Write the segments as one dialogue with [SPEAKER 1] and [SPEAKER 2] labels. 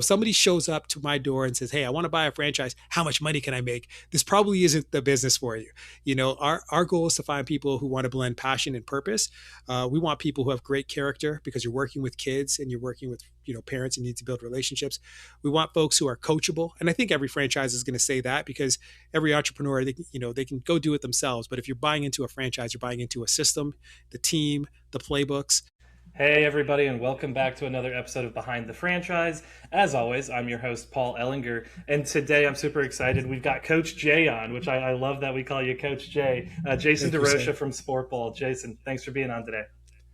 [SPEAKER 1] If somebody shows up to my door and says, "Hey, I want to buy a franchise. How much money can I make?" This probably isn't the business for you. Our goal is to find people who want to blend passion and purpose. We want people who have great character because you're working with kids and you're working with parents and need to build relationships. We want folks who are coachable, and I think every franchise is going to say that because every entrepreneur they can go do it themselves. But if you're buying into a franchise, you're buying into a system, the team, the playbooks.
[SPEAKER 2] Hey, everybody, and welcome back to another episode of Behind the Franchise. As always, I'm your host, Paul Ehlinger, and today I'm super excited. We've got Coach Jay on, which I love that we call you Coach Jay. Jason
[SPEAKER 1] Thank you,
[SPEAKER 2] DeRocha
[SPEAKER 1] Sam.
[SPEAKER 2] from Sportball. Jason, thanks for being on today.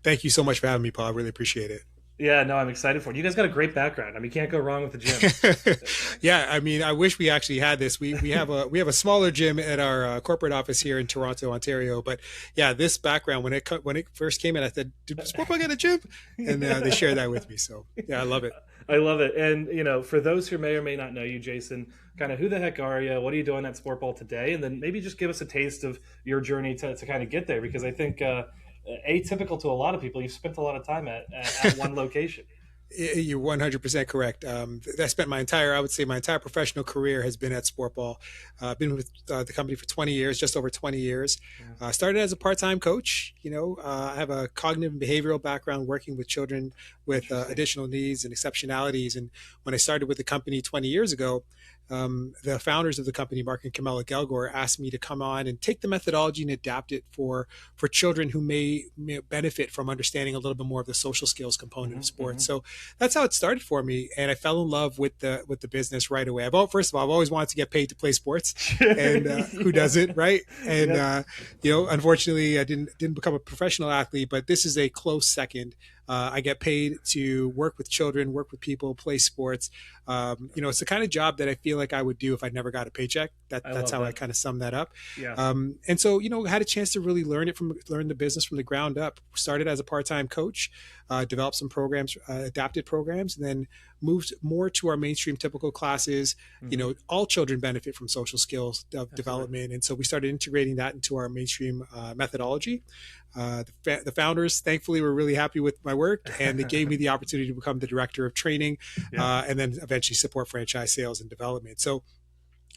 [SPEAKER 1] Thank you so much for having me, Paul. I really appreciate it.
[SPEAKER 2] Yeah, no, I'm excited for it. You guys got a great background. I mean, you can't go wrong with the gym.
[SPEAKER 1] Yeah, I mean, I wish we actually had this. We have a smaller gym at our corporate office here in Toronto, Ontario. But yeah, this background when it first came in, I said, "Did Sportball get a gym?" And they shared that with me. So yeah, I love it.
[SPEAKER 2] I love it. And, for those who may or may not know you, Jason, kind of who the heck are you? What are you doing at Sportball today? And then maybe just give us a taste of your journey to kind of get there, because I think atypical to a lot of people, you've spent a lot of time at one location.
[SPEAKER 1] You're 100% correct. I spent I would say my entire professional career has been at Sportball. I've been with the company for 20 years, just over 20 years.
[SPEAKER 2] Yeah.
[SPEAKER 1] Started as a part-time coach. I have a cognitive and behavioral background working with children with
[SPEAKER 2] Interesting.
[SPEAKER 1] additional needs and exceptionalities. And when I started with the company 20 years ago, the founders of the company, Mark and Camilla Gelgor, asked me to come on and take the methodology and adapt it for children who may benefit from understanding a little bit more of the social skills component of sports.
[SPEAKER 2] Hmm.
[SPEAKER 1] So that's how it started for me, and I fell in love with the business right away. First of all, I've always wanted to get paid to play sports, and who
[SPEAKER 2] Yeah.
[SPEAKER 1] doesn't, right? And
[SPEAKER 2] Yep.
[SPEAKER 1] unfortunately, I didn't become a professional athlete, but this is a close second. I get paid to work with children, work with people, play sports. It's the kind of job that I feel like I would do if I never got a paycheck.
[SPEAKER 2] I
[SPEAKER 1] That's
[SPEAKER 2] love
[SPEAKER 1] how I
[SPEAKER 2] that.
[SPEAKER 1] kind of sum that up.
[SPEAKER 2] Yeah.
[SPEAKER 1] And so, had a chance to really learn the business from the ground up. Started as a part-time coach, developed some programs, adapted programs, and then moved more to our mainstream typical classes.
[SPEAKER 2] Hmm.
[SPEAKER 1] All children benefit from social skills
[SPEAKER 2] Absolutely.
[SPEAKER 1] development. And so we started integrating that into our mainstream methodology. The founders, thankfully, were really happy with my work, and they gave me the opportunity to become the director of training,
[SPEAKER 2] Yeah.
[SPEAKER 1] and then eventually support franchise sales and development. So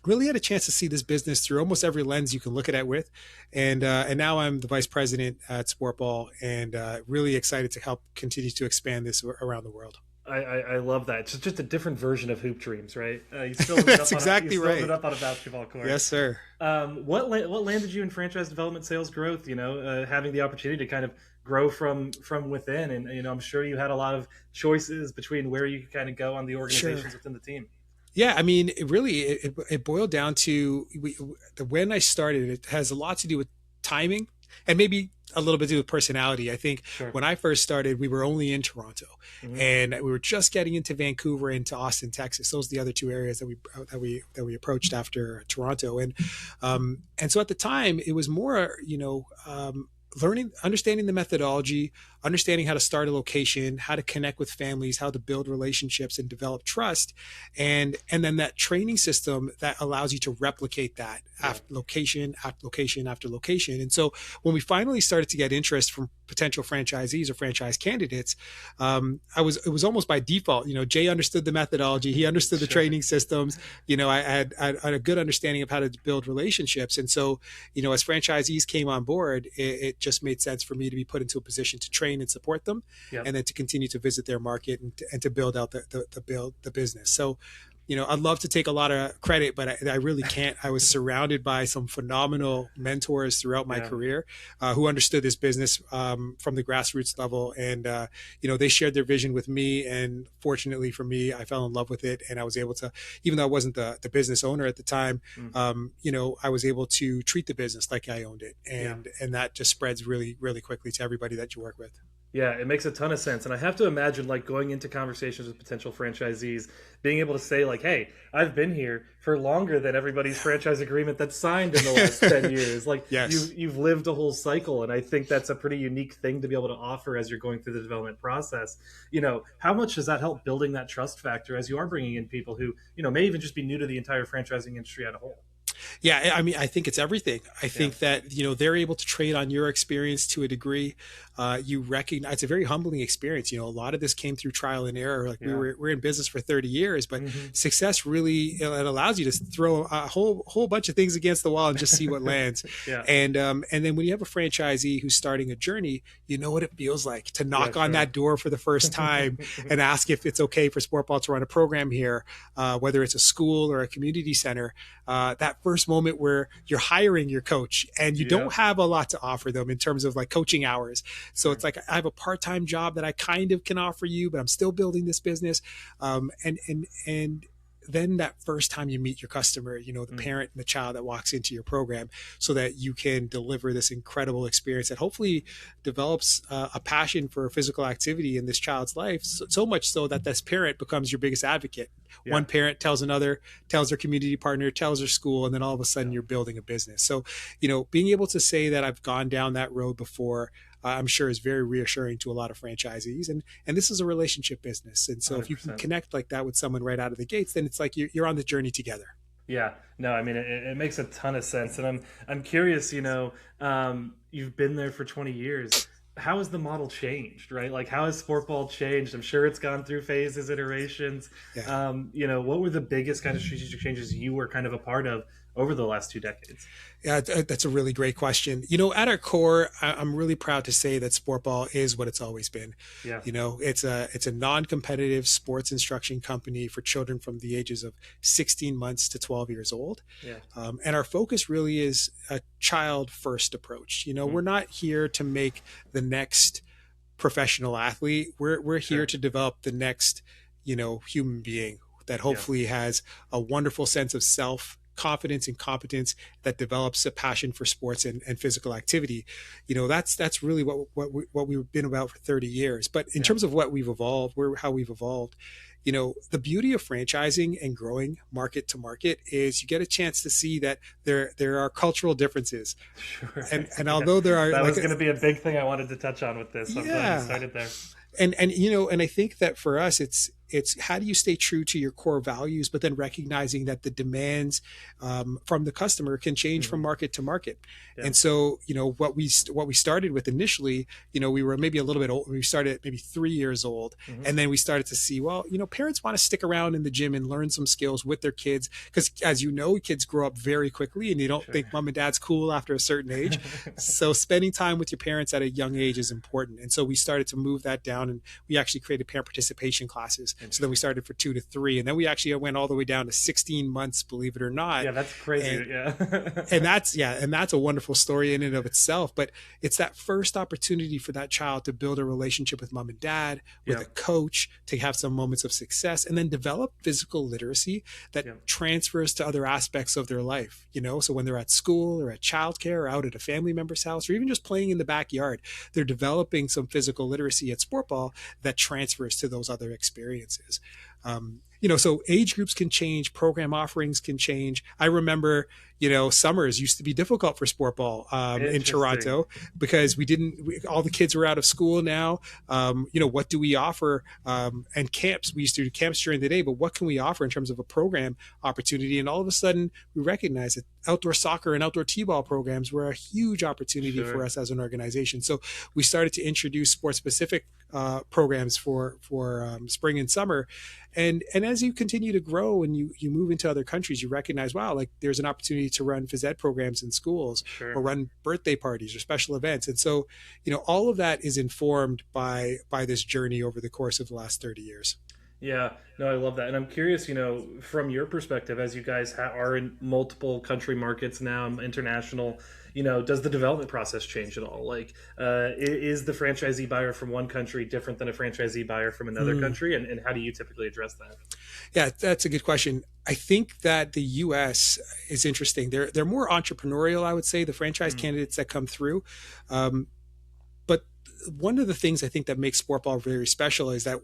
[SPEAKER 1] really had a chance to see this business through almost every lens you can look at it with, and now I'm the vice president at Sportball, and really excited to help continue to expand this around the world.
[SPEAKER 2] I love that. It's just a different version of hoop dreams, right? You still ended
[SPEAKER 1] That's
[SPEAKER 2] up you
[SPEAKER 1] exactly
[SPEAKER 2] still ended
[SPEAKER 1] right.
[SPEAKER 2] up on a basketball court.
[SPEAKER 1] Yes, sir.
[SPEAKER 2] What landed you in franchise development, sales growth? Having the opportunity to kind of grow from within, and I'm sure you had a lot of choices between where you could kind of go on the
[SPEAKER 1] Sure.
[SPEAKER 2] organizations within the team.
[SPEAKER 1] Yeah, I mean, it boiled down to when I started. It has a lot to do with timing and maybe a little bit to do with personality. I think
[SPEAKER 2] Sure.
[SPEAKER 1] when I first started, we were only in Toronto,
[SPEAKER 2] Hmm.
[SPEAKER 1] and we were just getting into Vancouver and to Austin, Texas. Those are the other two areas that we approached after Toronto, and so at the time, it was more understanding the methodology, understanding how to start a location, how to connect with families, how to build relationships and develop trust, and then that training system that allows you to replicate that
[SPEAKER 2] Yeah.
[SPEAKER 1] after location after location. And so when we finally started to get interest from potential franchisees or franchise candidates, it was almost by default. Jay understood the methodology, he understood the
[SPEAKER 2] Sure.
[SPEAKER 1] training systems. I had a good understanding of how to build relationships, and so as franchisees came on board, it just made sense for me to be put into a position to train and support them,
[SPEAKER 2] Yep.
[SPEAKER 1] and then to continue to visit their market and to build out the business. So I'd love to take a lot of credit, but I really can't. I was surrounded by some phenomenal mentors throughout my
[SPEAKER 2] Yeah.
[SPEAKER 1] career, who understood this business from the grassroots level, and they shared their vision with me. And fortunately for me, I fell in love with it, and I was able to, even though I wasn't the business owner at the time,
[SPEAKER 2] Mm.
[SPEAKER 1] I was able to treat the business like I owned it,
[SPEAKER 2] Yeah.
[SPEAKER 1] and that just spreads really, really quickly to everybody that you work with.
[SPEAKER 2] Yeah, it makes a ton of sense. And I have to imagine, like, going into conversations with potential franchisees, being able to say, like, hey, I've been here for longer than everybody's franchise agreement that's signed in the last 10 years. Like,
[SPEAKER 1] Yes.
[SPEAKER 2] you've lived a whole cycle. And I think that's a pretty unique thing to be able to offer as you're going through the development process. How much does that help building that trust factor as you are bringing in people who, may even just be new to the entire franchising industry as a whole?
[SPEAKER 1] Yeah, I mean, I think it's everything. I
[SPEAKER 2] Yeah.
[SPEAKER 1] think that they're able to trade on your experience to a degree. you recognize it's a very humbling experience. A lot of this came through trial and error. Like
[SPEAKER 2] Yeah.
[SPEAKER 1] we're in business for 30 years, but
[SPEAKER 2] Hmm.
[SPEAKER 1] success really, it allows you to throw a whole bunch of things against the wall and just see what lands.
[SPEAKER 2] Yeah.
[SPEAKER 1] And then when you have a franchisee who's starting a journey, you know what it feels like to
[SPEAKER 2] Yeah.
[SPEAKER 1] knock on
[SPEAKER 2] Sure.
[SPEAKER 1] that door for the first time and ask if it's okay for Sportball to run a program here, whether it's a school or a community center. That first moment where you're hiring your coach and you
[SPEAKER 2] Yeah.
[SPEAKER 1] don't have a lot to offer them in terms of like coaching hours. So
[SPEAKER 2] Sure.
[SPEAKER 1] it's like I have a part-time job that I kind of can offer you, but I'm still building this business. And then that first time you meet your customer, the
[SPEAKER 2] Mm.
[SPEAKER 1] parent and the child that walks into your program, so that you can deliver this incredible experience that hopefully develops a passion for physical activity in this child's life, so much so that this parent becomes your biggest advocate.
[SPEAKER 2] Yeah.
[SPEAKER 1] One parent tells another, tells their community partner, tells their school, and then all of a sudden
[SPEAKER 2] Yeah.
[SPEAKER 1] you're building a business. So, being able to say that I've gone down that road before, I'm sure is very reassuring to a lot of franchisees. And this is a relationship business. And so if you can
[SPEAKER 2] 100%.
[SPEAKER 1] connect like that with someone right out of the gates, then it's like you're on the journey together.
[SPEAKER 2] Yeah, no, I mean it makes a ton of sense, and I'm curious. You've been there for 20 years. How has the model changed, right? Like, how has sport ball changed? I'm sure it's gone through phases, iterations.
[SPEAKER 1] Yeah.
[SPEAKER 2] What were the biggest kind of strategic changes you were kind of a part of over the last 2 decades?
[SPEAKER 1] Yeah, that's a really great question. At our core, I'm really proud to say that sport ball is what it's always been.
[SPEAKER 2] Yeah.
[SPEAKER 1] It's a non-competitive sports instruction company for children from the ages of 16 months to 12 years old.
[SPEAKER 2] Yeah.
[SPEAKER 1] And our focus really is a child-first approach. We're
[SPEAKER 2] Mm.
[SPEAKER 1] not here to make the next professional athlete. We're here
[SPEAKER 2] Sure.
[SPEAKER 1] to develop the next, human being that
[SPEAKER 2] Yeah.
[SPEAKER 1] hopefully has a wonderful sense of self confidence and competence, that develops a passion for sports and physical activity. That's really what we've been about for 30 years. But in
[SPEAKER 2] Yeah.
[SPEAKER 1] terms of what we've evolved, how we've evolved, the beauty of franchising and growing market to market is you get a chance to see that there are cultural differences.
[SPEAKER 2] Sure.
[SPEAKER 1] And
[SPEAKER 2] Yeah.
[SPEAKER 1] although there are
[SPEAKER 2] That
[SPEAKER 1] like
[SPEAKER 2] was going to be a big thing I wanted to touch on with this. So I'm glad you
[SPEAKER 1] yeah,
[SPEAKER 2] started there.
[SPEAKER 1] and I think that for us it's how do you stay true to your core values, but then recognizing that the demands from the customer can change
[SPEAKER 2] Mhm.
[SPEAKER 1] from market to market.
[SPEAKER 2] Yeah.
[SPEAKER 1] And so what we started with initially, we were maybe a little bit old. We started at maybe 3 years old,
[SPEAKER 2] Mhm.
[SPEAKER 1] and then we started to see, well, parents want to stick around in the gym and learn some skills with their kids, because as kids grow up very quickly and you don't
[SPEAKER 2] Sure.
[SPEAKER 1] think mom and dad's cool after a certain age. So spending time with your parents at a young age is important. And so we started to move that down, and we actually created parent participation classes. So then we started for 2 to 3, and then we actually went all the way down to 16 months, believe it or not.
[SPEAKER 2] Yeah, that's crazy.
[SPEAKER 1] And,
[SPEAKER 2] Yeah.
[SPEAKER 1] and that's a wonderful story in and of itself. But it's that first opportunity for that child to build a relationship with mom and dad, with
[SPEAKER 2] Yeah.
[SPEAKER 1] a coach, to have some moments of success, and then develop physical literacy that
[SPEAKER 2] Yeah.
[SPEAKER 1] transfers to other aspects of their life. So when they're at school or at childcare or out at a family member's house or even just playing in the backyard, they're developing some physical literacy at sport ball that transfers to those other experiences. So age groups can change, program offerings can change. I remember, summers used to be difficult for sport ball in
[SPEAKER 2] Interesting.
[SPEAKER 1] Toronto, because all the kids were out of school now. What do we offer? And camps, we used to do camps during the day, but what can we offer in terms of a program opportunity? And all of a sudden we recognize that outdoor soccer and outdoor t-ball programs were a huge opportunity
[SPEAKER 2] Sure.
[SPEAKER 1] for us as an organization. So we started to introduce sport specific programs for spring and summer. And as you continue to grow and you move into other countries, you recognize, wow, like there's an opportunity to run phys ed programs in schools,
[SPEAKER 2] Sure.
[SPEAKER 1] or run birthday parties or special events. And so, all of that is informed by this journey over the course of the last 30 years.
[SPEAKER 2] Yeah, no, I love that. And I'm curious, from your perspective, as you guys are in multiple country markets now, international, does the development process change at all? Like, is the franchisee buyer from one country different than a franchisee buyer from another country? And how do you typically address that?
[SPEAKER 1] Yeah, that's a good question. I think that the U.S. is interesting. They're more entrepreneurial, I would say, the franchise candidates that come through. But one of the things I think that makes sport ball very special is that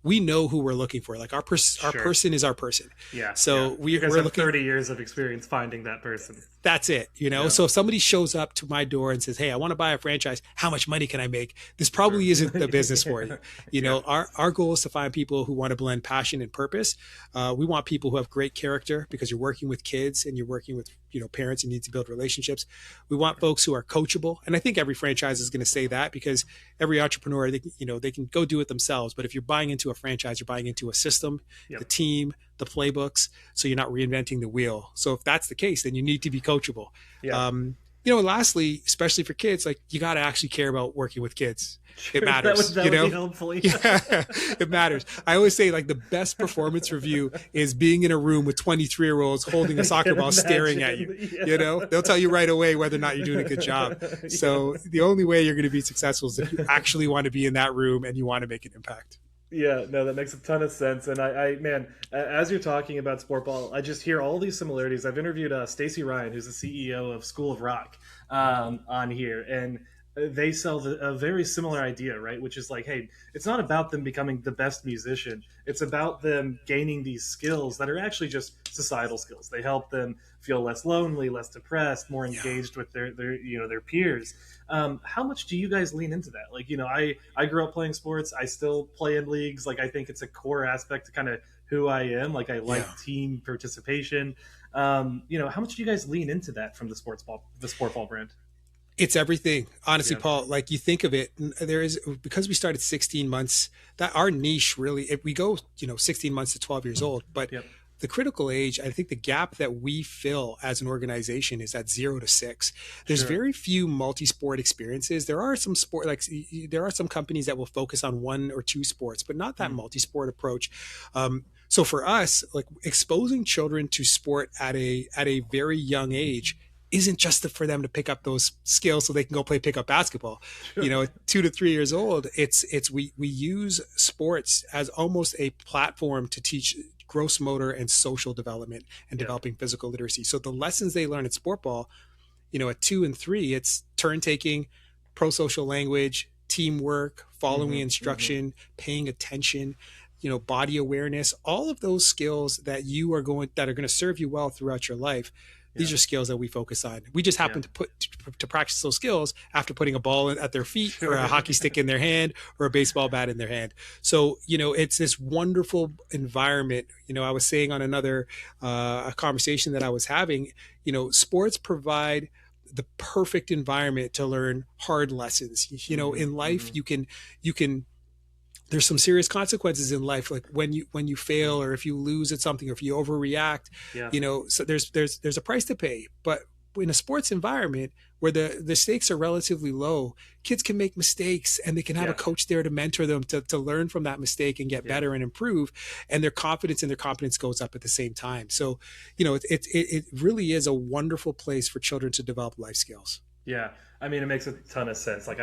[SPEAKER 1] we know who we're looking for. Like our
[SPEAKER 2] Sure.
[SPEAKER 1] person is our person.
[SPEAKER 2] Yeah.
[SPEAKER 1] So
[SPEAKER 2] You guys
[SPEAKER 1] we're
[SPEAKER 2] have
[SPEAKER 1] looking.
[SPEAKER 2] 30 years of experience finding that person.
[SPEAKER 1] That's it.
[SPEAKER 2] Yeah.
[SPEAKER 1] So if somebody shows up to my door and says, hey, I want to buy a franchise, how much money can I make? This probably isn't the business for you. Our goal is to find people who want to blend passion and purpose. We want people who have great character, because you're working with kids and you're working with parents, you need to build relationships. We want folks who are coachable. And I think every franchise is going to say that, because every entrepreneur, they can go do it themselves. But if you're buying into a franchise, you're buying into a system, the
[SPEAKER 2] Yep.
[SPEAKER 1] team, the playbooks. So you're not reinventing the wheel. So if that's the case, then you need to be coachable.
[SPEAKER 2] Yeah.
[SPEAKER 1] And lastly, especially for kids, like, you got to actually care about working with kids. It
[SPEAKER 2] Sure.
[SPEAKER 1] matters,
[SPEAKER 2] That would be helpful. Yeah.
[SPEAKER 1] Yeah, it matters. I always say, like, the best performance review is being in a room with 23-year-olds holding a soccer ball staring at you.
[SPEAKER 2] Yeah.
[SPEAKER 1] They'll tell you right away whether or not you're doing a good job. So the only way you're going to be successful is if you actually want to be in that room and you want to make an impact.
[SPEAKER 2] Yeah, no, that makes a ton of sense. And man, as you're talking about Sportball, I just hear all these similarities. I've interviewed Stacy Ryan, who's the CEO of School of Rock, on here, and they sell a very similar idea, right? Which is like, hey, it's not about them becoming the best musician. It's about them gaining these skills that are actually just societal skills. They help them feel less lonely, less depressed, more engaged with their peers. How much do you guys lean into that? Like, I grew up playing sports. I still play in leagues. Like, I think it's a core aspect to kind of who I am. Like, I like team participation. How much do you guys lean into that from the Sportball brand?
[SPEAKER 1] It's everything, honestly,
[SPEAKER 2] Yeah.
[SPEAKER 1] Paul. Like, you think of it, because we started 16 months, that our niche really, if we go 16 months to 12 years old, but
[SPEAKER 2] Yep.
[SPEAKER 1] the critical age, I think the gap that we fill as an organization is at 0 to 6. There's
[SPEAKER 2] Sure.
[SPEAKER 1] very few multi-sport experiences. There are some there are some companies that will focus on 1 or 2 sports, but not that multi-sport approach. So for us, like, exposing children to sport at a very young age isn't just for them to pick up those skills so they can go play pickup basketball.
[SPEAKER 2] Sure.
[SPEAKER 1] At 2 to 3 years old, we use sports as almost a platform to teach gross motor and social development and
[SPEAKER 2] Yeah.
[SPEAKER 1] developing physical literacy. So the lessons they learn at sport ball, at 2 and 3, it's turn taking, pro-social language, teamwork, following instruction, paying attention, body awareness, all of those skills that are going to serve you well throughout your life. These
[SPEAKER 2] Yeah.
[SPEAKER 1] are skills that we focus on. We just happen to practice those skills after putting a ball at their feet, or a hockey stick in their hand, or a baseball bat in their hand. So, it's this wonderful environment. I was saying on another a conversation that I was having, sports provide the perfect environment to learn hard lessons. In life, you can there's some serious consequences in life, like when you fail, or if you lose at something, or if you overreact.
[SPEAKER 2] Yeah.
[SPEAKER 1] So there's a price to pay. But in a sports environment where the stakes are relatively low, kids can make mistakes, and they can have a coach there to mentor them to learn from that mistake and get better and improve, and their confidence goes up at the same time. So it really is a wonderful place for children to develop life skills.
[SPEAKER 2] Yeah, I mean, it makes a ton of sense. Like,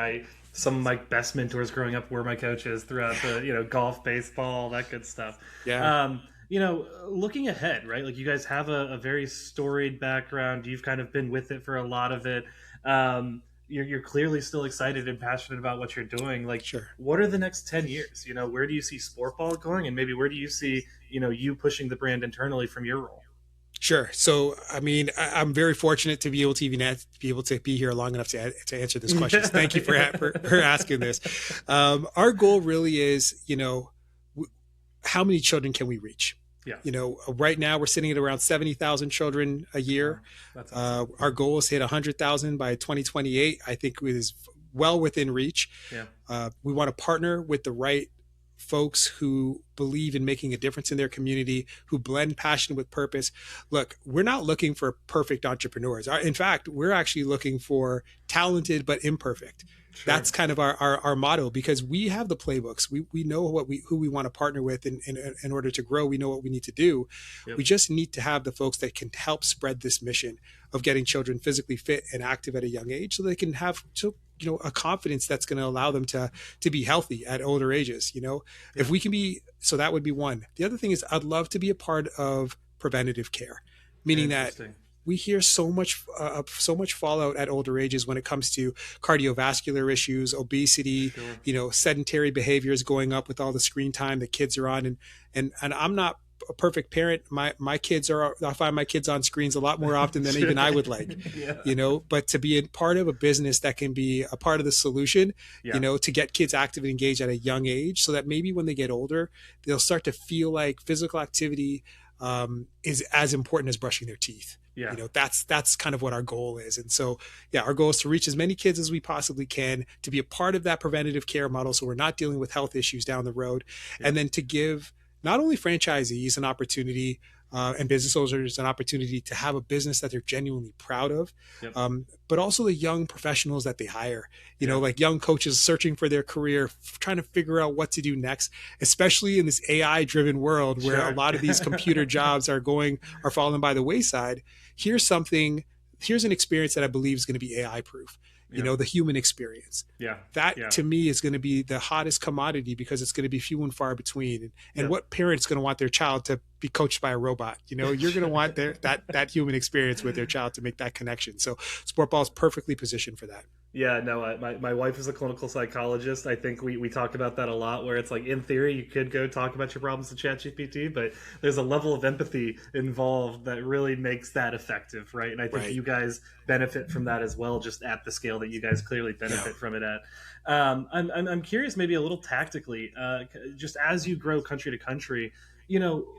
[SPEAKER 2] some of my best mentors growing up were my coaches throughout the, golf, baseball, that good stuff.
[SPEAKER 1] Yeah.
[SPEAKER 2] Looking ahead, right? Like, you guys have a very storied background. You've kind of been with it for a lot of it. You're clearly still excited and passionate about what you're doing. Like,
[SPEAKER 1] Sure.
[SPEAKER 2] what are the next 10 years? Where do you see Sportball going? And maybe where do you see, you pushing the brand internally from your role?
[SPEAKER 1] Sure. So, I mean, I'm very fortunate to be able to be here long enough to answer this question. Thank you for asking this. Our goal really is, how many children can we reach?
[SPEAKER 2] Yeah.
[SPEAKER 1] Right now we're sitting at around 70,000 children a year.
[SPEAKER 2] That's awesome.
[SPEAKER 1] Our goal is to hit 100,000 by 2028. I think it is well within reach.
[SPEAKER 2] Yeah.
[SPEAKER 1] We want to partner with the right folks who believe in making a difference in their community, who blend passion with purpose. Look, we're not looking for perfect entrepreneurs. In fact, we're actually looking for talented but imperfect.
[SPEAKER 2] Sure.
[SPEAKER 1] That's kind of our motto, because we have the playbooks. We know who we want to partner with in order to grow. We know what we need to do.
[SPEAKER 2] Yep.
[SPEAKER 1] We just need to have the folks that can help spread this mission of getting children physically fit and active at a young age, so they can have a confidence that's going to allow them to be healthy at older ages. If we can be, so that would be one. The other thing is, I'd love to be a part of preventative care, meaning that we hear so much fallout at older ages when it comes to cardiovascular issues, obesity,
[SPEAKER 2] Sure.
[SPEAKER 1] Sedentary behaviors going up with all the screen time that kids are on. And I'm not a perfect parent. My kids I find my kids on screens a lot more often than even I would like.
[SPEAKER 2] Yeah.
[SPEAKER 1] But to be a part of a business that can be a part of the solution,
[SPEAKER 2] Yeah.
[SPEAKER 1] to get kids active and engaged at a young age, so that maybe when they get older, they'll start to feel like physical activity is as important as brushing their teeth.
[SPEAKER 2] Yeah.
[SPEAKER 1] That's kind of what our goal is. And so, yeah, our goal is to reach as many kids as we possibly can, to be a part of that preventative care model so we're not dealing with health issues down the road, and
[SPEAKER 2] Yep.
[SPEAKER 1] then to give not only franchisees an opportunity, and business owners an opportunity to have a business that they're genuinely proud of,
[SPEAKER 2] Yep.
[SPEAKER 1] but also the young professionals that they hire,
[SPEAKER 2] Yeah.
[SPEAKER 1] like young coaches searching for their career, trying to figure out what to do next, especially in this AI driven world where a
[SPEAKER 2] Sure.
[SPEAKER 1] lot of these computer jobs are falling by the wayside. Here's something, here's an experience that I believe is going to be AI proof,
[SPEAKER 2] Yep.
[SPEAKER 1] the human experience.
[SPEAKER 2] Yeah.
[SPEAKER 1] That
[SPEAKER 2] Yeah.
[SPEAKER 1] to me is going to be the hottest commodity because it's going to be few and far between. And
[SPEAKER 2] Yep.
[SPEAKER 1] what parent's going to want their child to be coached by a robot? You're going to want that human experience with their child to make that connection. So sport ball is perfectly positioned for that.
[SPEAKER 2] Yeah, no, my wife is a clinical psychologist. I think we talked about that a lot, where it's like, in theory, you could go talk about your problems to ChatGPT, but there's a level of empathy involved that really makes that effective, right? And I think
[SPEAKER 1] Right.
[SPEAKER 2] you guys benefit from that as well, just at the scale that you guys clearly
[SPEAKER 1] Yeah.
[SPEAKER 2] benefit from it at. I'm curious, maybe a little tactically, just as you grow country to country,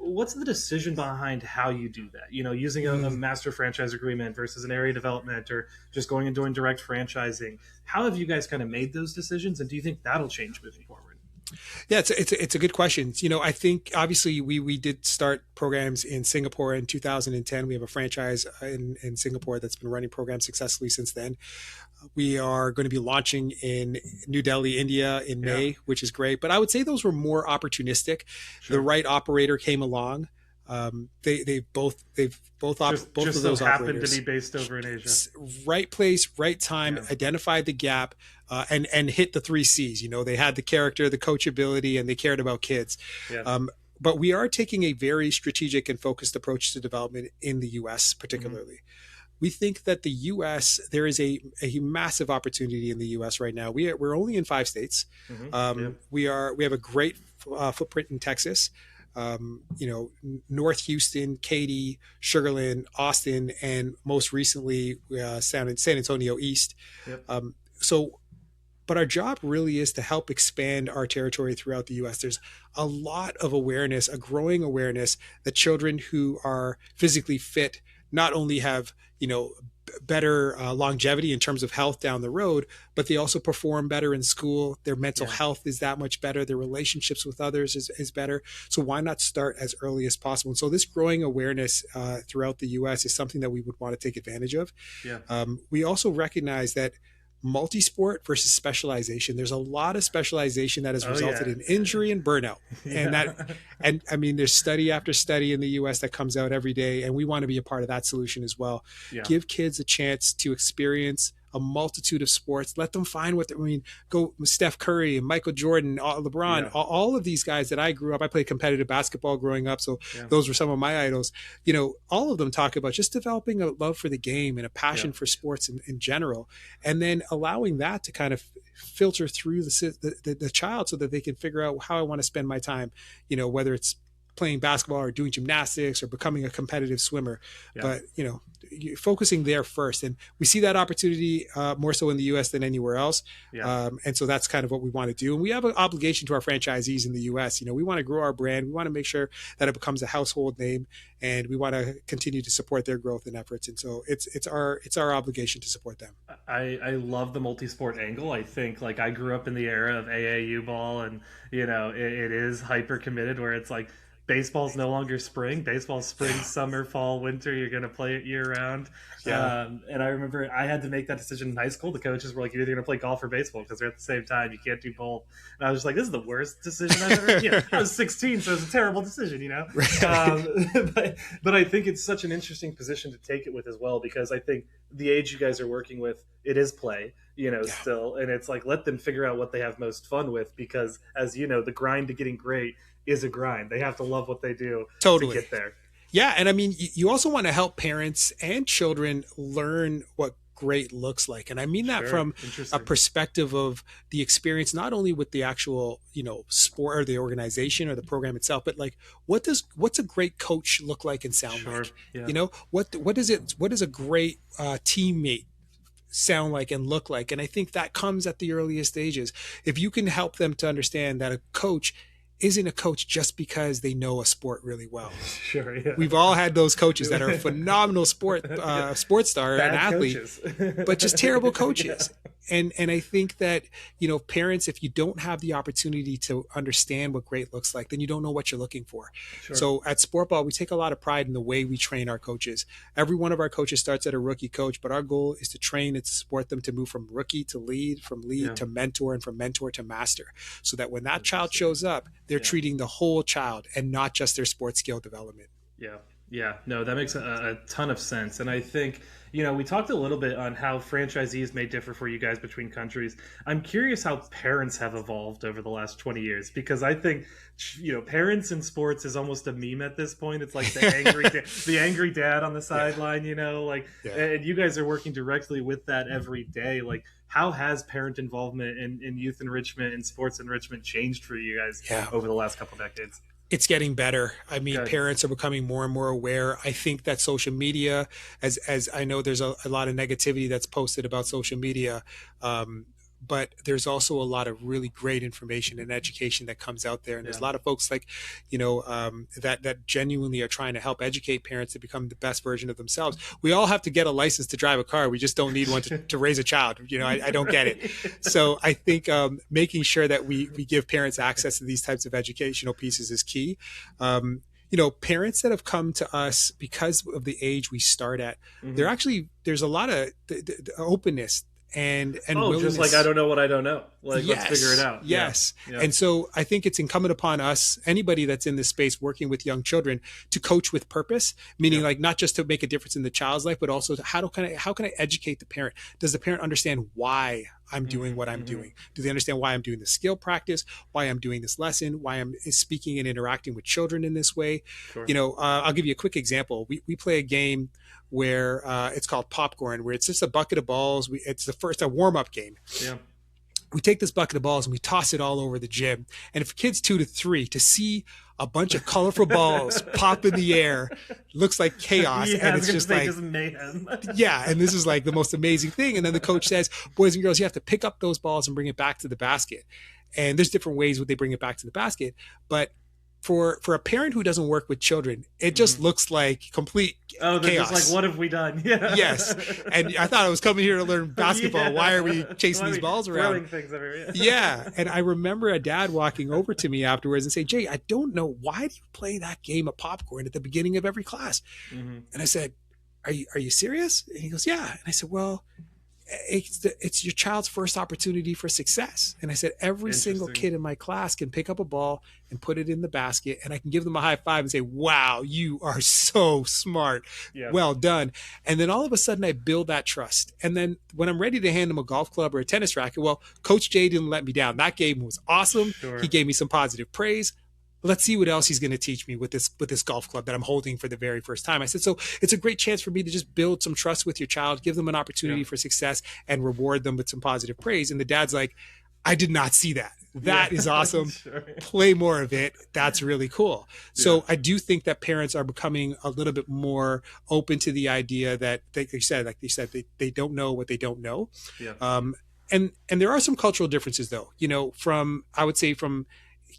[SPEAKER 2] what's the decision behind how you do that? Using a
[SPEAKER 1] Mm.
[SPEAKER 2] master franchise agreement versus an area development, or just going and doing direct franchising. How have you guys kind of made those decisions, and do you think that'll change moving forward?
[SPEAKER 1] Yeah, it's a good question. I think obviously we did start programs in Singapore in 2010. We have a franchise in Singapore that's been running programs successfully since then. We are going to be launching in New Delhi, India in
[SPEAKER 2] Yeah,
[SPEAKER 1] May, which is great. But I would say those were more opportunistic. The
[SPEAKER 2] sure.
[SPEAKER 1] right operator came along. Both
[SPEAKER 2] Just
[SPEAKER 1] of
[SPEAKER 2] so
[SPEAKER 1] those
[SPEAKER 2] happened to be
[SPEAKER 1] operators,
[SPEAKER 2] based over in Asia.
[SPEAKER 1] right place, right time,
[SPEAKER 2] Yeah,
[SPEAKER 1] identified the gap, and hit the three C's. They had the character, the coachability, and they cared about kids.
[SPEAKER 2] yeah.
[SPEAKER 1] Um, but we are taking a very strategic and focused approach to development in the U.S.
[SPEAKER 2] Hmm.
[SPEAKER 1] particularly. We think that the U.S. there is a massive opportunity in the U.S. right now. We're only in 5 states.
[SPEAKER 2] Hmm. Yeah,
[SPEAKER 1] We have a great footprint in Texas. North Houston, Katy, Sugarland, Austin, and most recently San Antonio East.
[SPEAKER 2] yep.
[SPEAKER 1] So, but our job really is to help expand our territory throughout the U.S. There's a lot of awareness, a growing awareness that children who are physically fit not only have better longevity in terms of health down the road, but they also perform better in school. Their mental
[SPEAKER 2] Yeah,
[SPEAKER 1] health is that much better. Their relationships with others is better. So why not start as early as possible? And so this growing awareness throughout the U.S. is something that we would want to take advantage of.
[SPEAKER 2] yeah.
[SPEAKER 1] We also recognize that multi-sport versus specialization, there's a lot of specialization that has
[SPEAKER 2] Oh
[SPEAKER 1] resulted
[SPEAKER 2] yeah,
[SPEAKER 1] in injury and burnout. and that
[SPEAKER 2] yeah,
[SPEAKER 1] and I mean, there's study after study in the US that comes out every day, and we want to be a part of that solution as well.
[SPEAKER 2] yeah,
[SPEAKER 1] Give kids a chance to experience a multitude of sports. Let them find go with Steph Curry and Michael Jordan, LeBron,
[SPEAKER 2] yeah,
[SPEAKER 1] all of these guys that I grew up. I played competitive basketball growing up, so
[SPEAKER 2] yeah,
[SPEAKER 1] those were some of my idols. All of them talk about just developing a love for the game and a
[SPEAKER 2] yeah,
[SPEAKER 1] passion for sports in general, and then allowing that to kind of filter through the child so that they can figure out how I want to spend my time, whether it's playing basketball or doing gymnastics or becoming a competitive swimmer.
[SPEAKER 2] yeah,
[SPEAKER 1] But focusing there first, and we see that opportunity more so in the US than anywhere else.
[SPEAKER 2] yeah.
[SPEAKER 1] And so that's kind of what we want to do, and we have an obligation to our franchisees in the US. We want to grow our brand, we want to make sure that it becomes a household name, and we want to continue to support their growth and efforts. And so it's our obligation to support them.
[SPEAKER 2] I love the multi-sport angle. I think, like, I grew up in the era of AAU ball, and it is hyper committed, where it's like, baseball's no longer spring. Baseball's spring,
[SPEAKER 1] Yeah.
[SPEAKER 2] summer, fall, winter. You're going to play it year round.
[SPEAKER 1] Yeah.
[SPEAKER 2] And I remember I had to make that decision in high school. The coaches were like, you're either going to play golf or baseball because they're at the same time. You can't do both. And I was just like, this is the worst decision I've ever. I was 16, so it was a terrible decision. But I think it's such an interesting position to take it with as well, because I think the age you guys are working with, it is play,
[SPEAKER 1] Yeah.
[SPEAKER 2] still. And it's like, let them figure out what they have most fun with, because, as the grind to getting great is a grind. They have to love what they do to
[SPEAKER 1] Totally.
[SPEAKER 2] get there.
[SPEAKER 1] Yeah, and I mean, you also want to help parents and children learn what great looks like, and I mean that
[SPEAKER 2] Sure.
[SPEAKER 1] from a
[SPEAKER 2] Interesting.
[SPEAKER 1] perspective of the experience, not only with the actual sport or the organization or the program itself, but like what's a great coach look like and sound
[SPEAKER 2] Sure.
[SPEAKER 1] like?
[SPEAKER 2] Yeah.
[SPEAKER 1] What does a great teammate sound like and look like? And I think that comes at the earliest stages. If you can help them to understand that a coach isn't a coach just because they know a sport really well.
[SPEAKER 2] Sure, yeah.
[SPEAKER 1] We've all had those coaches that are phenomenal
[SPEAKER 2] Yeah.
[SPEAKER 1] sports star and
[SPEAKER 2] Bad
[SPEAKER 1] athlete,
[SPEAKER 2] coaches.
[SPEAKER 1] but just terrible
[SPEAKER 2] Yeah.
[SPEAKER 1] coaches. And I think that, parents, if you don't have the opportunity to understand what great looks like, then you don't know what you're looking for.
[SPEAKER 2] Sure.
[SPEAKER 1] So at Sportball, we take a lot of pride in the way we train our coaches. Every one of our coaches starts at a rookie coach, but our goal is to train and to support them to move from rookie to lead, from lead
[SPEAKER 2] Yeah.
[SPEAKER 1] to mentor, and from mentor to master. So that when that child shows up, they're
[SPEAKER 2] Yeah.
[SPEAKER 1] treating the whole child and not just their sports skill development.
[SPEAKER 2] Yeah. Yeah. No, that makes a ton of sense. And I think, we talked a little bit on how franchisees may differ for you guys between countries. I'm curious how parents have evolved over the last 20 years, because I think, parents in sports is almost a meme at this point. It's like the angry dad on the sideline, and you guys are working directly with that every day. Like, how has parent involvement in youth enrichment and sports enrichment changed for you guys over the last couple decades?
[SPEAKER 1] It's getting better. I mean,
[SPEAKER 2] Good.
[SPEAKER 1] parents are becoming more and more aware. I think that social media, as I know there's a lot of negativity that's posted about social media, but there's also a lot of really great information and education that comes out there. And there's a lot of folks like, that genuinely are trying to help educate parents to become the best version of themselves. We all have to get a license to drive a car. We just don't need one to raise a child. I don't get it. So I think making sure that we give parents access to these types of educational pieces is key. Parents that have come to us because of the age we start at, there's a lot of the openness and willingness.
[SPEAKER 2] Just like, I don't know what I don't know. Like,
[SPEAKER 1] yes,
[SPEAKER 2] let's figure it out.
[SPEAKER 1] Yes.
[SPEAKER 2] Yeah.
[SPEAKER 1] And so I think it's incumbent upon us, anybody that's in this space working with young children, to coach with purpose, meaning like not just to make a difference in the child's life, but also how can I educate the parent? Does the parent understand why I'm doing what I'm doing? Do they understand why I'm doing the skill practice, why I'm doing this lesson, why I'm speaking and interacting with children in this way?
[SPEAKER 2] Sure.
[SPEAKER 1] I'll give you a quick example. We play a game where it's called popcorn, where it's just a bucket of balls. It's a warm-up game.
[SPEAKER 2] Yeah.
[SPEAKER 1] We take this bucket of balls and we toss it all over the gym. And for kids 2 to 3 to see a bunch of colorful balls pop in the air looks like chaos. And it's just like
[SPEAKER 2] mayhem.
[SPEAKER 1] Yeah. And this is like the most amazing thing. And then the coach says, boys and girls, you have to pick up those balls and bring it back to the basket. And there's different ways they bring it back to the basket. But for a parent who doesn't work with children, it just looks like complete
[SPEAKER 2] they're
[SPEAKER 1] chaos.
[SPEAKER 2] just like, what have we done? Yeah.
[SPEAKER 1] Yes. And I thought I was coming here to learn basketball.
[SPEAKER 2] Yeah.
[SPEAKER 1] Why are we chasing these balls around?
[SPEAKER 2] Throwing things everywhere.
[SPEAKER 1] Yeah. And I remember a dad walking over to me afterwards and say, Jay, I don't know, why do you play that game of popcorn at the beginning of every class? And I said, are you serious? And he goes, yeah. And I said, well, it's your child's first opportunity for success. And I said, every single kid in my class can pick up a ball and put it in the basket, and I can give them a high five and say, wow, you are so smart. Yeah. Well done. And then all of a sudden I build that trust. And then when I'm ready to hand them a golf club or a tennis racket, well, Coach Jay didn't let me down. That game was awesome. Sure. He gave me some positive praise. Let's see what else he's going to teach me with this golf club that I'm holding for the very first time. I said, so it's a great chance for me to just build some trust with your child, give them an opportunity for success, and reward them with some positive praise. And the dad's like, I did not see that. That is awesome. Sure. Play more of it. That's really cool. So I do think that parents are becoming a little bit more open to the idea that they don't know what they don't know. Yeah. And there are some cultural differences though, from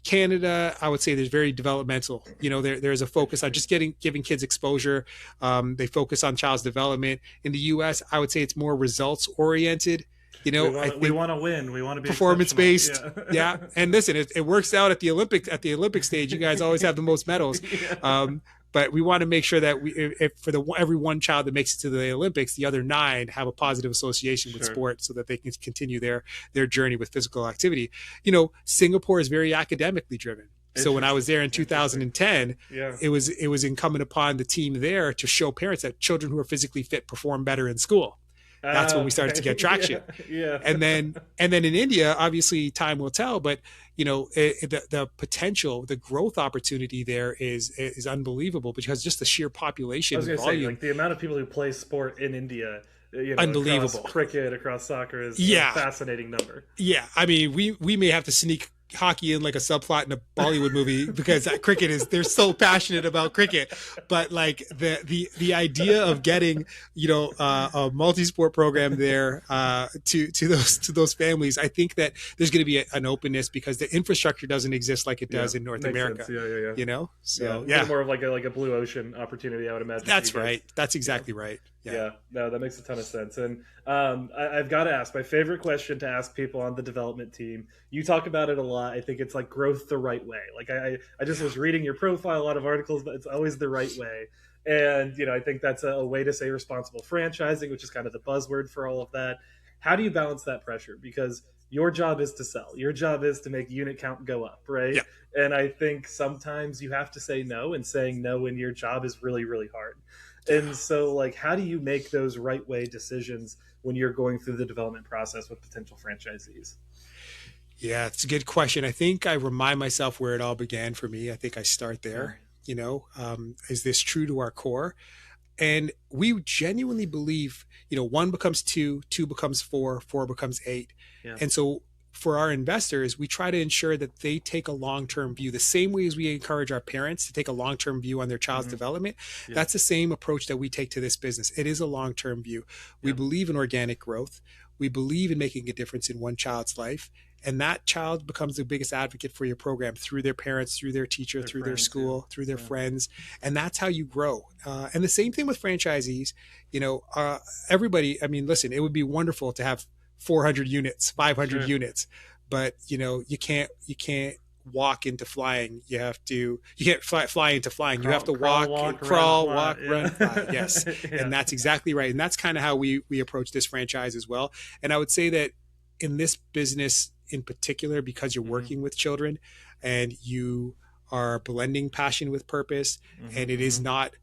[SPEAKER 1] Canada, I would say there's very developmental. There's a focus on just giving kids exposure. They focus on child's development. In the U.S., I would say it's more results oriented.
[SPEAKER 2] We want to win. We want to be
[SPEAKER 1] performance based. Yeah. And listen, it works out at the Olympic stage. You guys always have the most medals. But we want to make sure that every one child that makes it to the Olympics, the other 9 have a positive association with sport, so that they can continue their journey with physical activity. Singapore is very academically driven. So when I was there in 2010, it was incumbent upon the team there to show parents that children who are physically fit perform better in school. That's when we started to get traction. And then in India, obviously time will tell, but the potential, the growth opportunity there is unbelievable, because just the sheer population.
[SPEAKER 2] I was going to
[SPEAKER 1] volume.
[SPEAKER 2] say, like, the amount of people who play sport in India,
[SPEAKER 1] unbelievable.
[SPEAKER 2] Across cricket, across soccer is a fascinating number.
[SPEAKER 1] Yeah. I mean, we may have to sneak hockey in like a subplot in a Bollywood movie because cricket is, they're so passionate about cricket. But like the idea of getting, a multi-sport program there, to those families, I think that there's going to be an openness because the infrastructure doesn't exist like it
[SPEAKER 2] Yeah,
[SPEAKER 1] does in North
[SPEAKER 2] makes
[SPEAKER 1] America.
[SPEAKER 2] sense. Yeah. Yeah,
[SPEAKER 1] So
[SPEAKER 2] a bit
[SPEAKER 1] yeah,
[SPEAKER 2] more of like a blue ocean opportunity, I would imagine, for you
[SPEAKER 1] that's
[SPEAKER 2] guys.
[SPEAKER 1] right. That's
[SPEAKER 2] Yeah.
[SPEAKER 1] exactly right. Yeah.
[SPEAKER 2] Yeah, no, that makes a ton of sense. And I've got to ask my favorite question to ask people on the development team. You talk about it a lot. I think it's like growth the right way. Like I just was reading your profile, a lot of articles, but it's always the right way. And I think that's a way to say responsible franchising, which is kind of the buzzword for all of that. How do you balance that pressure? Because your job is to sell. Your job is to make unit count go up, right?
[SPEAKER 1] Yeah.
[SPEAKER 2] And I think sometimes you have to say no, and saying no in your job is really, really hard. And
[SPEAKER 1] Yeah.
[SPEAKER 2] so, like, how do you make those right way decisions when you're going through the development process with potential franchisees?
[SPEAKER 1] Yeah, it's a good question. I think I remind myself where it all began for me. I think I start
[SPEAKER 2] Yeah.
[SPEAKER 1] there. Is this true to our core? And we genuinely believe, one becomes two, two becomes four, four becomes eight.
[SPEAKER 2] Yeah.
[SPEAKER 1] And so for our investors, we try to ensure that they take a long-term view, the same way as we encourage our parents to take a long-term view on their child's
[SPEAKER 2] Hmm.
[SPEAKER 1] development.
[SPEAKER 2] Yeah.
[SPEAKER 1] That's the same approach that we take to this business. It is a long-term view. We
[SPEAKER 2] Yeah.
[SPEAKER 1] believe in organic growth. We believe in making a difference in one child's life. And that child becomes the biggest advocate for your program through their parents, through their teacher,
[SPEAKER 2] Their
[SPEAKER 1] through their
[SPEAKER 2] friends. Yeah.
[SPEAKER 1] school, through their
[SPEAKER 2] Yeah.
[SPEAKER 1] friends. And that's how you grow. And the same thing with franchisees. Everybody, I mean, listen, it would be wonderful to have 400 units, 500
[SPEAKER 2] Sure.
[SPEAKER 1] units, but you can't walk into flying. You can't fly into flying. You have to
[SPEAKER 2] Crawl,
[SPEAKER 1] walk,
[SPEAKER 2] walk, run,
[SPEAKER 1] crawl,
[SPEAKER 2] fly.
[SPEAKER 1] walk, run, fly.
[SPEAKER 2] Yeah.
[SPEAKER 1] Yes.
[SPEAKER 2] Yeah.
[SPEAKER 1] And that's exactly right. And that's kind of how we approach this franchise as well. And I would say that in this business in particular, because you're
[SPEAKER 2] Hmm.
[SPEAKER 1] working with children and you are blending passion with purpose,
[SPEAKER 2] Hmm.
[SPEAKER 1] and it is
[SPEAKER 2] Hmm.
[SPEAKER 1] not,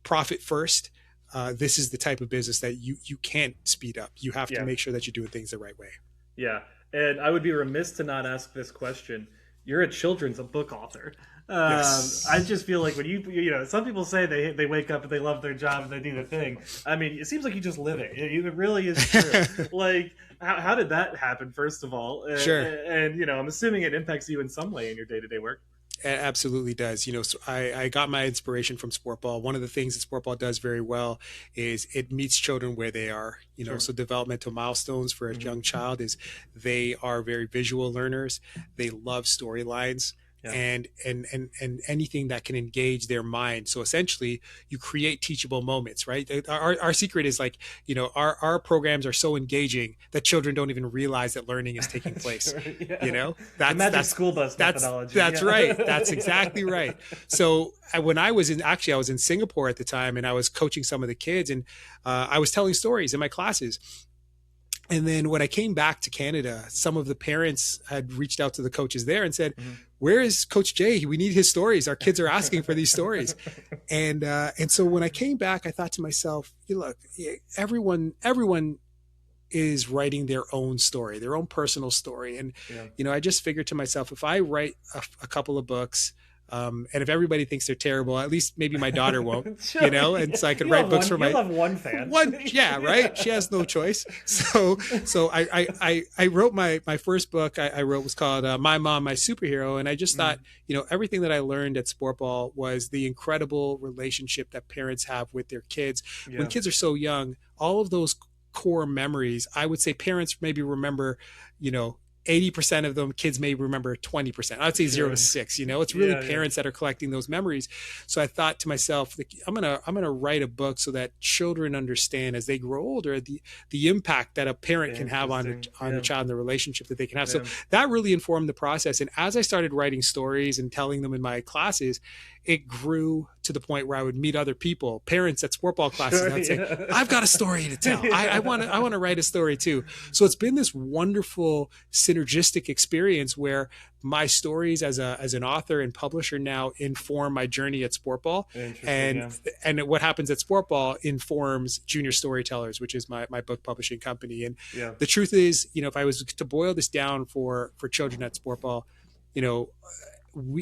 [SPEAKER 1] profit first. This is the type of business that you can't speed up. You have to
[SPEAKER 2] Yeah.
[SPEAKER 1] make sure that you're doing things the right way.
[SPEAKER 2] Yeah, and I would be remiss to not ask this question. You're a children's book author. I
[SPEAKER 1] Yes.
[SPEAKER 2] just feel like when some people say they wake up and they love their job and they do the thing. I mean, it seems like you just live it. It really is true. Like, how did that happen? First of all,
[SPEAKER 1] Sure.
[SPEAKER 2] and I'm assuming it impacts you in some way in your day to day work.
[SPEAKER 1] It absolutely does. So I got my inspiration from Sportball. One of the things that Sportball does very well is it meets children where they are.
[SPEAKER 2] Sure.
[SPEAKER 1] So developmental milestones for a
[SPEAKER 2] Hmm.
[SPEAKER 1] young child is they are very visual learners. They love storylines.
[SPEAKER 2] Yeah.
[SPEAKER 1] And anything that can engage their mind. So essentially, you create teachable moments, right? Our secret is like, our programs are so engaging that children don't even realize that learning is taking place.
[SPEAKER 2] Sure, yeah. The
[SPEAKER 1] That's
[SPEAKER 2] magic school bus
[SPEAKER 1] that's
[SPEAKER 2] methodology.
[SPEAKER 1] that's
[SPEAKER 2] Yeah.
[SPEAKER 1] right. That's exactly right. So when I was in Singapore at the time, and I was coaching some of the kids, and I was telling stories in my classes. And then when I came back to Canada, some of the parents had reached out to the coaches there and said,
[SPEAKER 2] Mhm.
[SPEAKER 1] "Where is Coach Jay? We need his stories. Our kids are asking for these stories." And so when I came back, I thought to myself, look, everyone is writing their own story, their own personal story. And,
[SPEAKER 2] Yeah.
[SPEAKER 1] I just figured to myself, if I write a couple of books, and if everybody thinks they're terrible, at least maybe my daughter won't,
[SPEAKER 2] Sure.
[SPEAKER 1] and so I could write books for
[SPEAKER 2] You'll
[SPEAKER 1] my
[SPEAKER 2] have one fan.
[SPEAKER 1] one. Yeah, right. She has no choice. So I wrote my first book. I wrote was called My Mom, My Superhero, and I just thought, everything that I learned at Sportball was the incredible relationship that parents have with their kids.
[SPEAKER 2] Yeah.
[SPEAKER 1] When kids are so young, all of those core memories, I would say parents maybe remember, 80% of them, kids may remember 20%. I'd say 0 to 6. It's really
[SPEAKER 2] Yeah,
[SPEAKER 1] parents that are collecting those memories. So I thought to myself, like, I'm gonna write a book so that children understand as they grow older the impact that a parent can have on
[SPEAKER 2] Interesting.
[SPEAKER 1] a
[SPEAKER 2] Yeah.
[SPEAKER 1] child and the relationship that they can have.
[SPEAKER 2] Yeah.
[SPEAKER 1] So that really informed the process. And as I started writing stories and telling them in my classes, it grew to the point where I would meet other people, parents at Sportball classes, and I'd say,
[SPEAKER 2] Yeah.
[SPEAKER 1] "I've got a story to tell.
[SPEAKER 2] Yeah.
[SPEAKER 1] I want to write a story too." So it's been this wonderful synergistic experience where my stories as an author and publisher now inform my journey at Sportball,
[SPEAKER 2] Interesting.
[SPEAKER 1] and
[SPEAKER 2] Yeah.
[SPEAKER 1] and what happens at Sportball informs Junior Storytellers, which is my book publishing company. And
[SPEAKER 2] Yeah.
[SPEAKER 1] the truth is, if I was to boil this down for children at Sportball,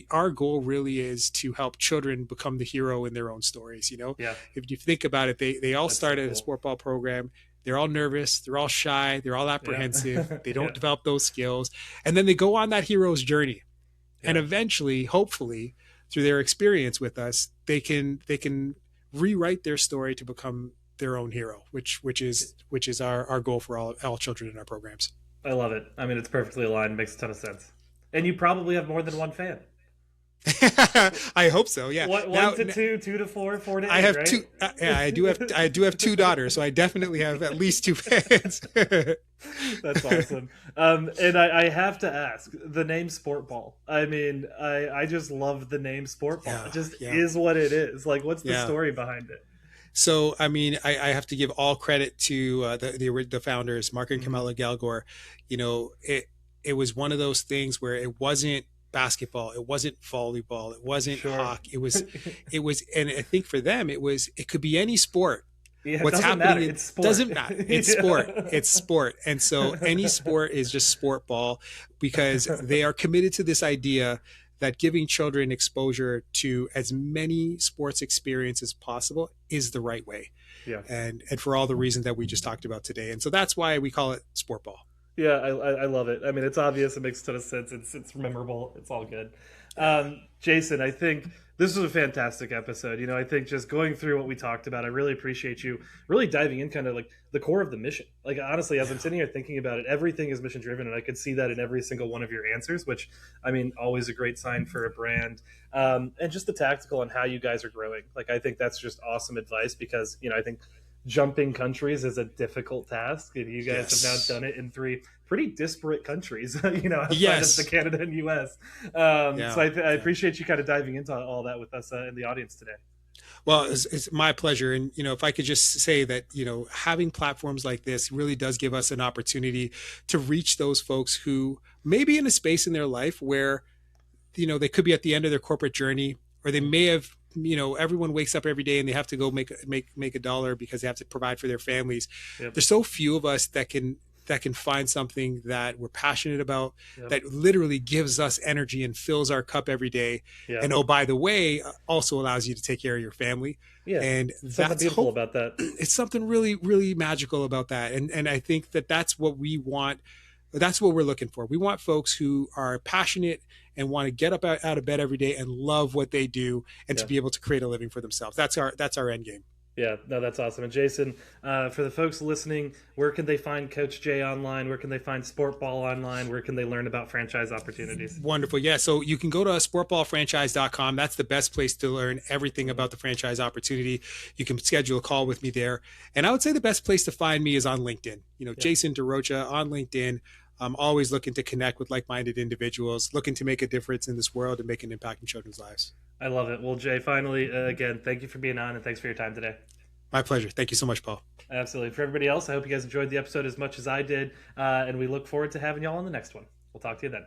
[SPEAKER 1] our goal really is to help children become the hero in their own stories.
[SPEAKER 2] Yeah.
[SPEAKER 1] If you think about it, they all
[SPEAKER 2] That's so
[SPEAKER 1] started at a
[SPEAKER 2] cool.
[SPEAKER 1] Sportball program. They're all nervous. They're all shy. They're all
[SPEAKER 2] Yeah.
[SPEAKER 1] apprehensive. They
[SPEAKER 2] Yeah.
[SPEAKER 1] don't develop those skills. And then they go on that hero's journey. And
[SPEAKER 2] Yeah.
[SPEAKER 1] eventually, hopefully, through their experience with us, they can rewrite their story to become their own hero, which is our goal for all children in our programs.
[SPEAKER 2] I love it. I mean, it's perfectly aligned. Makes a ton of sense. And you probably have more than one fan.
[SPEAKER 1] I hope so. Yeah.
[SPEAKER 2] One to two, two to four, four to
[SPEAKER 1] I
[SPEAKER 2] eight,
[SPEAKER 1] have
[SPEAKER 2] right?
[SPEAKER 1] two. Yeah, I do have two daughters, so I definitely have at least two fans.
[SPEAKER 2] That's awesome. And I have to ask the name Sportball. I mean, I just love the name Sportball.
[SPEAKER 1] Yeah,
[SPEAKER 2] It just
[SPEAKER 1] yeah,
[SPEAKER 2] is what it is. Like, what's the
[SPEAKER 1] yeah.
[SPEAKER 2] story behind it?
[SPEAKER 1] So, I mean, I have to give all credit to the founders, Mark and
[SPEAKER 2] Mhm.
[SPEAKER 1] Camilla Galgor. It was one of those things where it wasn't basketball, it wasn't volleyball, it wasn't
[SPEAKER 2] Sure.
[SPEAKER 1] hockey. It was, and I think for them, it could be any sport.
[SPEAKER 2] Yeah, it
[SPEAKER 1] What's
[SPEAKER 2] doesn't
[SPEAKER 1] happening
[SPEAKER 2] matter.
[SPEAKER 1] it
[SPEAKER 2] It's sport.
[SPEAKER 1] doesn't matter. It's sport. It's sport. And so any sport is just sport ball, because they are committed to this idea that giving children exposure to as many sports experiences as possible is the right way.
[SPEAKER 2] Yeah.
[SPEAKER 1] And for all the reasons that we just talked about today. And so that's why we call it sport ball.
[SPEAKER 2] Yeah, I love it. I mean, it's obvious. It makes a ton of sense. It's memorable. It's all good. Jason, I think this was a fantastic episode. I think just going through what we talked about, I really appreciate you really diving in kind of like the core of the mission. Like, honestly, as I'm sitting here thinking about it, everything is mission driven, and I could see that in every single one of your answers, which, I mean, always a great sign for a brand. And just the tactical and how you guys are growing. Like, I think that's just awesome advice because, I think jumping countries is a difficult task, and you guys have
[SPEAKER 1] Yes.
[SPEAKER 2] now done it in three pretty disparate countries, outside of the
[SPEAKER 1] Yes.
[SPEAKER 2] Canada and US.
[SPEAKER 1] Yeah.
[SPEAKER 2] So I
[SPEAKER 1] Yeah.
[SPEAKER 2] appreciate you kind of diving into all that with us in the audience today.
[SPEAKER 1] Well, it's my pleasure. And, if I could just say that, having platforms like this really does give us an opportunity to reach those folks who may be in a space in their life where, they could be at the end of their corporate journey, or they may have, everyone wakes up every day and they have to go make a dollar because they have to provide for their families.
[SPEAKER 2] Yep.
[SPEAKER 1] There's so few of us that can find something that we're passionate about,
[SPEAKER 2] Yep.
[SPEAKER 1] that literally gives us energy and fills our cup every day.
[SPEAKER 2] Yeah.
[SPEAKER 1] And, oh, by the way, also allows you to take care of your family.
[SPEAKER 2] Yeah.
[SPEAKER 1] And
[SPEAKER 2] Something
[SPEAKER 1] that's
[SPEAKER 2] beautiful about that.
[SPEAKER 1] it's something really, really magical about that. And I think that's what we want. That's what we're looking for. We want folks who are passionate and want to get up out of bed every day and love what they do, and
[SPEAKER 2] Yeah.
[SPEAKER 1] to be able to create a living for themselves. That's our end game.
[SPEAKER 2] Yeah, no, that's awesome. And Jason, for the folks listening, where can they find Coach Jay online? Where can they find Sportball online? Where can they learn about franchise opportunities?
[SPEAKER 1] Wonderful. Yeah. So you can go to sportballfranchise.com. That's the best place to learn everything about the franchise opportunity. You can schedule a call with me there. And I would say the best place to find me is on LinkedIn. Jason DeRocha on LinkedIn. I'm always looking to connect with like-minded individuals, looking to make a difference in this world and make an impact in children's lives.
[SPEAKER 2] I love it. Well, Jay, finally, again, thank you for being on, and thanks for your time today.
[SPEAKER 1] My pleasure. Thank you so much, Paul.
[SPEAKER 2] Absolutely. For everybody else, I hope you guys enjoyed the episode as much as I did, and we look forward to having y'all on the next one. We'll talk to you then.